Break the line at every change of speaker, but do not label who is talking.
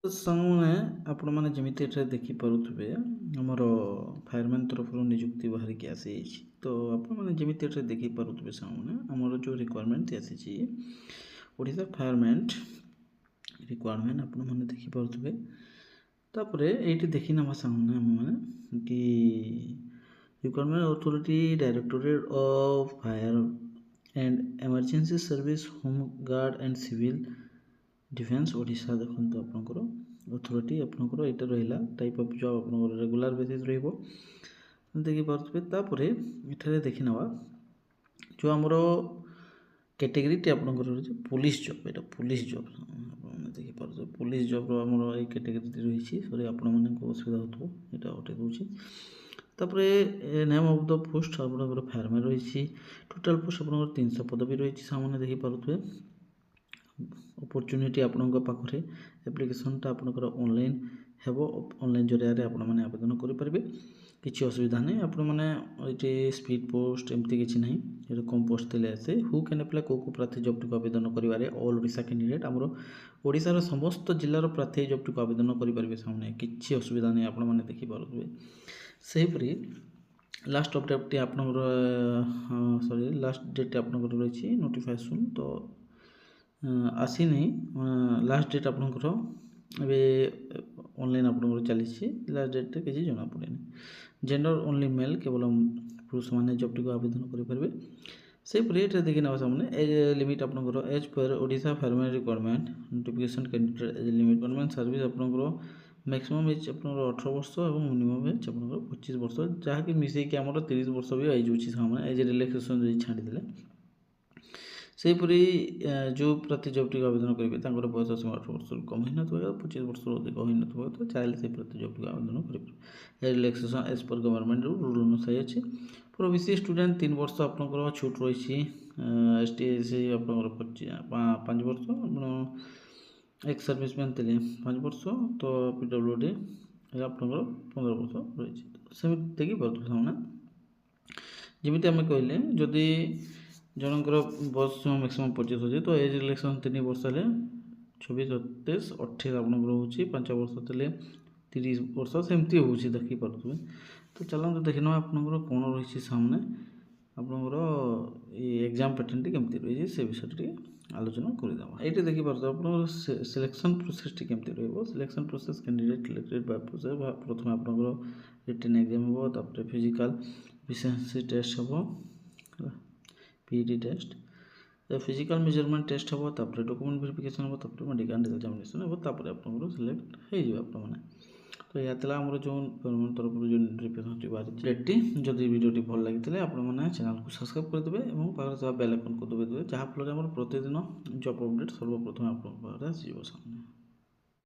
ତ ସାଙ୍ଗମାନେ ଆପଣମାନେ ଯେମିତି ଏଠାରେ ଦେଖିପାରୁଥିବେ ଆମର ଫାୟାରମ୍ୟାନ୍ ତରଫରୁ ନିଯୁକ୍ତି ବାହାରିକି ଆସିଯାଇଛି। ତ ଆପଣମାନେ ଯେମିତି ଏଠାରେ ଦେଖିପାରୁଥିବେ ସାଙ୍ଗମାନେ ଆମର ଯେଉଁ ରିକ୍ୱାରମେଣ୍ଟ ଆସିଛି ଓଡ଼ିଶା ଫାୟାରମ୍ୟାନ୍ ରିକ୍ୱାରମେଣ୍ଟ ଆପଣମାନେ ଦେଖିପାରୁଥିବେ। ତାପରେ ଏଇଠି ଦେଖି ନେବା ସାଙ୍ଗମାନେ ଆମମାନେ କି requirement authority directorate of fire and emergency service home guard and civil defence Odisha देखते आपंकर अथॉरिटी आपंकर यहाँ रहा टाइप ऑफ जॉब आप रेगुलर बेसिस देखिपे तापर ये देखी ना जो आमर कैटेगरी आपंकर रही पुलिस जॉब यहाँ पुलिस जॉब देखिपे पुलिस जॉब आमर ये कैटेगरी रही सरी आपण असुविधा हो यहाँ उठे दूसरी तापर नेम ऑफ द पोस्ट आप फायरमैन रही टोटाल पोस्ट आप 300 पदवी रही सामने देखिपे अपॉर्चुनिटी आपणों पाखे एप्लिकेशनटा आपणकर ऑनलाइन हेब ऑनलाइन जरिया आपण मैंने आवेदन करेंगे किसी असुविधा नहीं आपण मैंने ये स्पीड पोस्ट एमती किसी ना ये कम पोस्ट थे आसे हु कैन अप्लाई को प्रार्थी जॉब टी आवेदन करेंगे ऑल ओडिशा कैंडिडेट आमर ओडिशार समस्त जिलार प्रार्थी जॉब टी आवेदन करेंगे सामने किसी असुविधा नहीं आपण मैंने देखिपे सेहीपरी लास्ट अपडेट आपणकर सॉरी लास्ट डेट आपणकर रही नोटिफिकेशन तो आसी नहीं लास्ट डेट आपंकर ऑनलाइन आपंकर चली लास्ट डेट किसी जना पड़े जेंडर ओनली मेल केवल पुरुष मैंने जॉब टी आवेदन करेंगे से रेट देखिए ना सामने एज लिमिट आपंकर एज पर Odisha fireman requirement notification candidate age limit government service आपंकर मैक्सिमम एज आप 18 वर्ष और मिनिमम एज आप 25 वर्ष जहाँकि मिसेक आम 30 वर्ष भी आई जाने एज रिलैक्सेशन छाड़ीदे सेहीपरी जो प्रति जॉब टी आवेदन करेंगे बयस सीमा 18 वर्ष कम ही ना 25 वर्ष अधिक हो ना तो चाहिए से प्रति जॉब टी आवेदन करेंगे रिलैक्सेशन एज पर गवर्नमेंट रूल अनुसार अच्छी प्रोविसी स्टूडेंट 3 वर्ष आपंकर छूट रही एस टी एस सी आप 5 वर्ष एक्स सर्विसमैन थे 5 वर्ष तो पीडब्ल्यू डी आपंकर 15 वर्ष रही सेम देखिए सामने जमी आम कहले जदि जनकर बस मैक्सिमम 25 अच्छे तो एज रिलेक्शन 3 वर्ष है 26 27 28 आपंकर हो 5 वर्ष थे 30 वर्ष सेमती हो देखिपे तो चलते देखना आपंकर कौन रही सामने आपंकर एग्जाम पैटर्न टी केमती रही से विषय आलोचना करदे ये देखिए आप सिलेक्शन प्रोसेस टी केमती selection process candidate selected by process प्रथम आपंकर रिटन एग्जाम हम फिजिकल एफिशिएंसी टेस्ट हम PET test physical measurement test हम डॉक्यूमेंट वेरिफिकेशन हम मेडिकल एग्जामिनेशन हम आपंकर सिलेक्ट हो तो यह आमर जो गवर्नमेंट तरफ जो नोटिफिकेशन बाहरी जदि वीडियो भल लगी आपने चैनल को सब्सक्राइब करदे और बेल आइकन को दबाई देवे जहाँफल प्रतिदिन जॉब अपडेट सर्वप्रथम आप सामने।